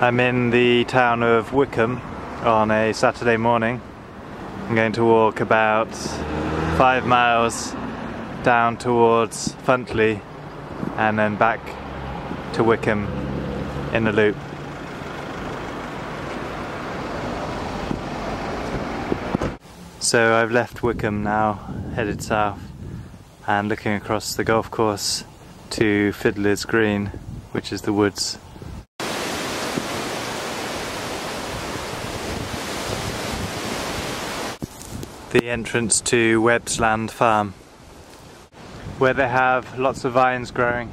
I'm in the town of Wickham on a Saturday morning. I'm going to walk about 5 miles down towards Funtley and then back to Wickham in a loop. So I've left Wickham now, headed south and looking across the golf course to Fiddler's Green, which is the woods. The entrance to Webbsland Farm, where they have lots of vines growing.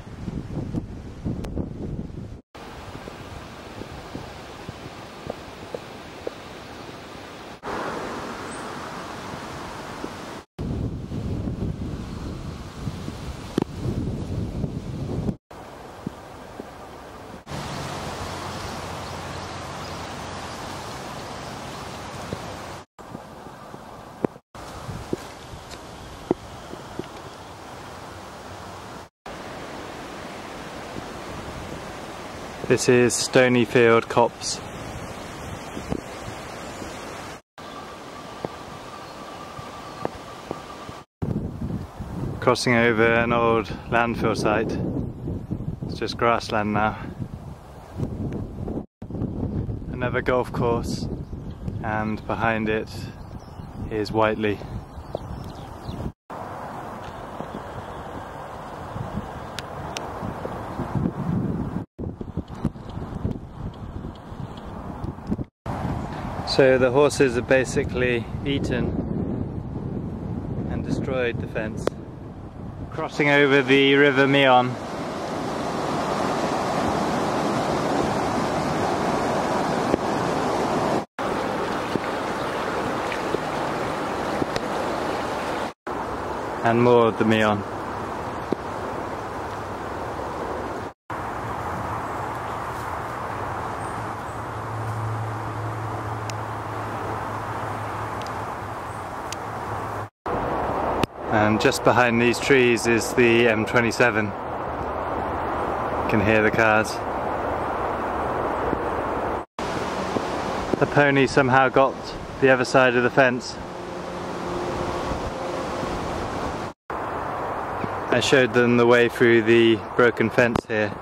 This is Stonyfield Copse. Crossing over an old landfill site. It's just grassland now. Another golf course, and behind it is Whiteley. So the horses have basically eaten and destroyed the fence. Crossing over the River Meon. And more of the Meon. And just behind these trees is the M27. You can hear the cars. The pony somehow got the other side of the fence. I showed them the way through the broken fence here,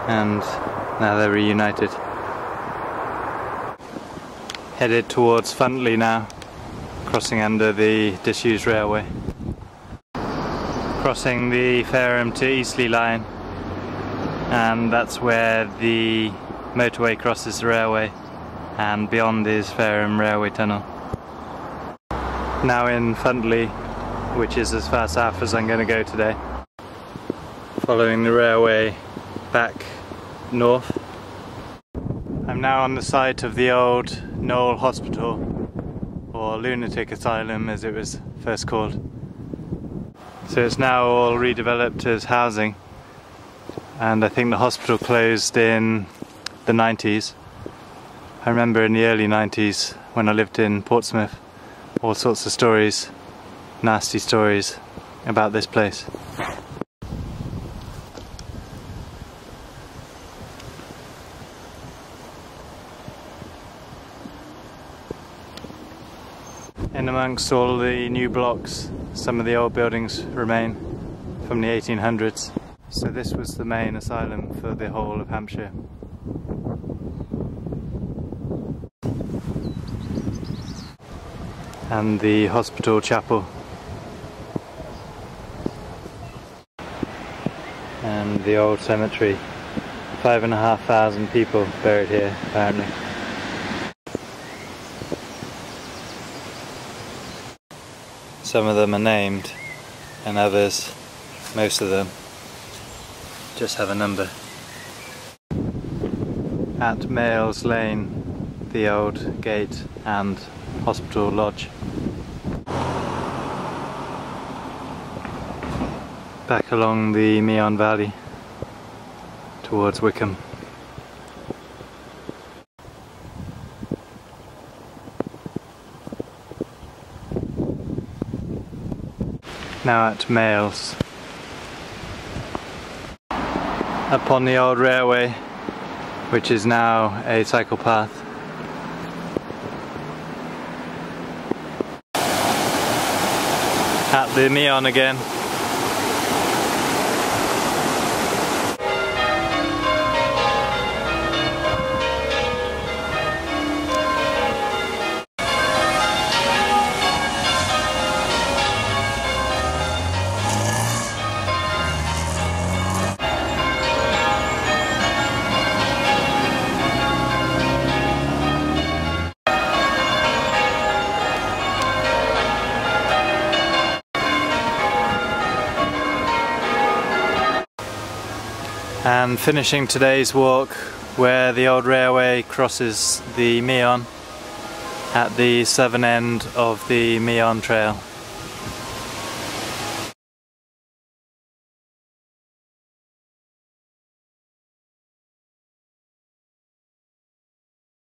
and now they're reunited. Headed towards Funtley now, crossing under the disused railway. Crossing the Fareham to Eastleigh line, and that's where the motorway crosses the railway, and beyond is Fareham railway tunnel. Now in Funtley, which is as far south as I'm going to go today. Following the railway back north. I'm now on the site of the old Knowle Hospital, or Lunatic Asylum as it was first called. So it's now all redeveloped as housing, and I think the hospital closed in the 90s. I remember in the early 90s when I lived in Portsmouth, all sorts of stories, nasty stories about this place. In amongst all the new blocks, some of the old buildings remain from the 1800s. So this was the main asylum for the whole of Hampshire. And the hospital chapel. And the old cemetery. 5,500 people buried here, apparently. Some of them are named, and others, most of them, just have a number. At Mayles Lane, the old gate and hospital lodge. Back along the Meon Valley towards Wickham. Now at Mayles. Up on the old railway which is now a cycle path. At the Meon again. And finishing today's walk where the old railway crosses the Meon at the southern end of the Meon Trail.